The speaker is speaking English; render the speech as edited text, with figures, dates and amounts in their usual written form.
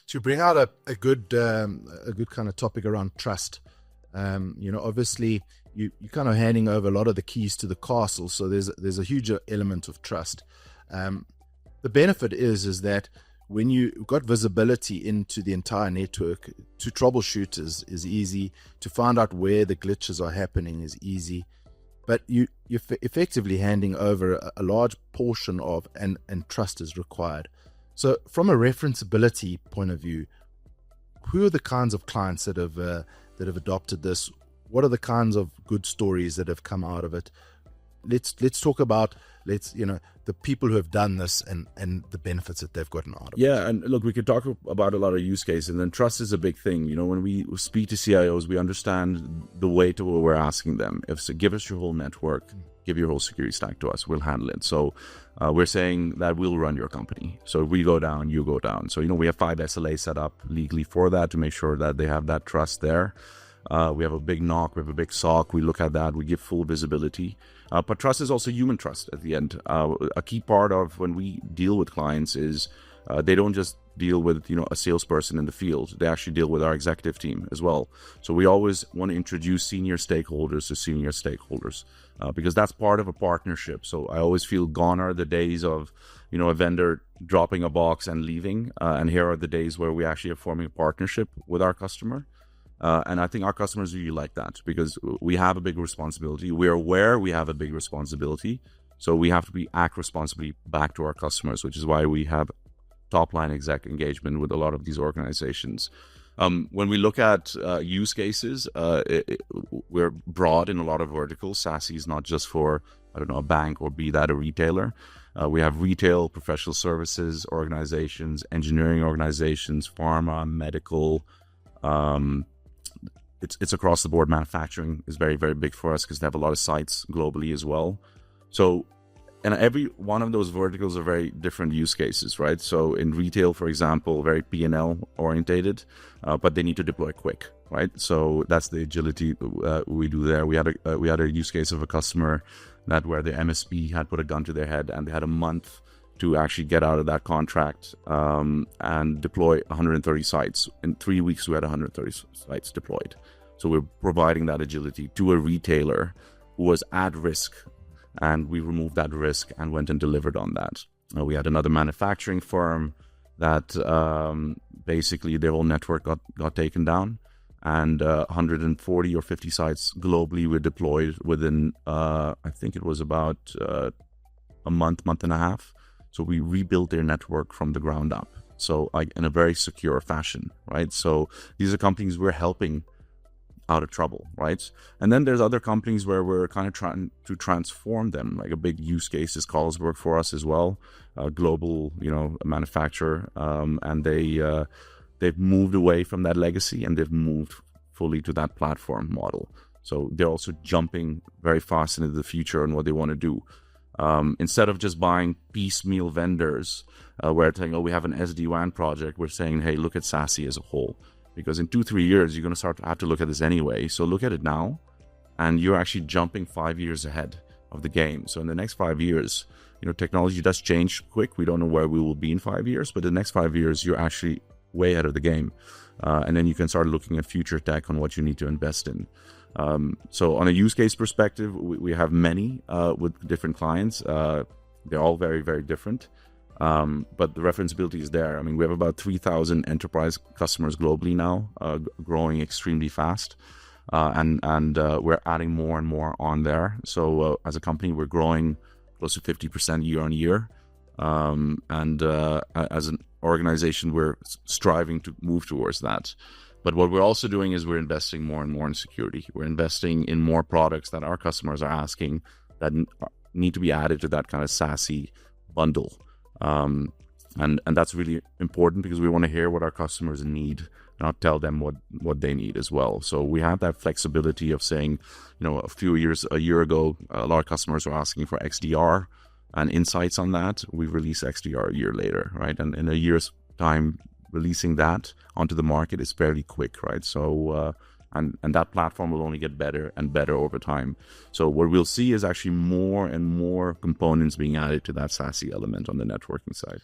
to bring out a good kind of topic around trust. Obviously you're kind of handing over a lot of the keys to the castle, so there's a huge element of trust. The benefit is that when you've got visibility into the entire network, to troubleshoot is easy. To find out where the glitches are happening is easy. But you're effectively handing over a large portion of, and trust is required. So from a referenceability point of view, who are the kinds of clients that have adopted this? What are the kinds of good stories that have come out of it? Let's talk about the people who have done this and the benefits that they've gotten out of it. Yeah, and look, we could talk about a lot of use cases, and then trust is a big thing. When we speak to CIOs, we understand the way to what we're asking them. Give us your whole network, give your whole security stack to us, we'll handle it. So we're saying that we'll run your company. So if we go down, you go down. So we have 5 SLAs set up legally for that to make sure that they have that trust there. We have a big NOC, we have a big SOC. We look at that, we give full visibility. But trust is also human trust at the end. A key part of when we deal with clients is they don't just deal with a salesperson in the field. They actually deal with our executive team as well. So we always want to introduce senior stakeholders to senior stakeholders because that's part of a partnership. So I always feel gone are the days of a vendor dropping a box and leaving, and here are the days where we actually are forming a partnership with our customer. And I think our customers really like that because we have a big responsibility. We're aware we have a big responsibility. So we have to act responsibly back to our customers, which is why we have top-line exec engagement with a lot of these organizations. When we look at use cases, we're broad in a lot of verticals. SASE is not just for, a bank or be that a retailer. We have retail, professional services organizations, engineering organizations, pharma, medical. It's across the board. Manufacturing is very, very big for us because they have a lot of sites globally as well. So, and every one of those verticals are very different use cases, right? So in retail, for example, very P&L orientated, but they need to deploy quick, right? So that's the agility we do there. We had a use case of a customer where the MSP had put a gun to their head and they had a month to actually get out of that contract and deploy 130 sites. In 3 weeks, we had 130 sites deployed. So we're providing that agility to a retailer who was at risk, and we removed that risk and went and delivered on that. We had another manufacturing firm that basically their whole network got taken down, and 140 or 50 sites globally were deployed within, I think it was about a month and a half. So we rebuilt their network from the ground up. So in a very secure fashion, right? So these are companies we're helping out of trouble, right? And then there's other companies where we're kind of trying to transform them. Like a big use case is Carlsberg for us as well, a global, manufacturer, and they've moved away from that legacy and they've moved fully to that platform model. So they're also jumping very fast into the future and what they want to do. Instead of just buying piecemeal vendors, where it's saying, we have an SD-WAN project, we're saying, hey, look at SASE as a whole. Because in 2-3 years, you're going to start to have to look at this anyway. So look at it now, and you're actually jumping 5 years ahead of the game. So in the next 5 years, technology does change quick. We don't know where we will be in 5 years, but the next 5 years, you're actually way ahead of the game. And then you can start looking at future tech on what you need to invest in. So on a use case perspective, we have many with different clients. They're all very, very different. But the referenceability is there. I mean, we have about 3,000 enterprise customers globally now, growing extremely fast. And we're adding more and more on there. So as a company, we're growing close to 50% year on year. And as an organization, we're striving to move towards that. But what we're also doing is we're investing more and more in security. We're investing in more products that our customers are asking that need to be added to that kind of SASE bundle. And that's really important because we want to hear what our customers need, not tell them what they need as well. So we have that flexibility of saying, a year ago, a lot of customers were asking for XDR and insights on that. We release XDR a year later, right? And in a year's time, releasing that onto the market is fairly quick, right? So, and that platform will only get better and better over time. So what we'll see is actually more and more components being added to that SASE element on the networking side.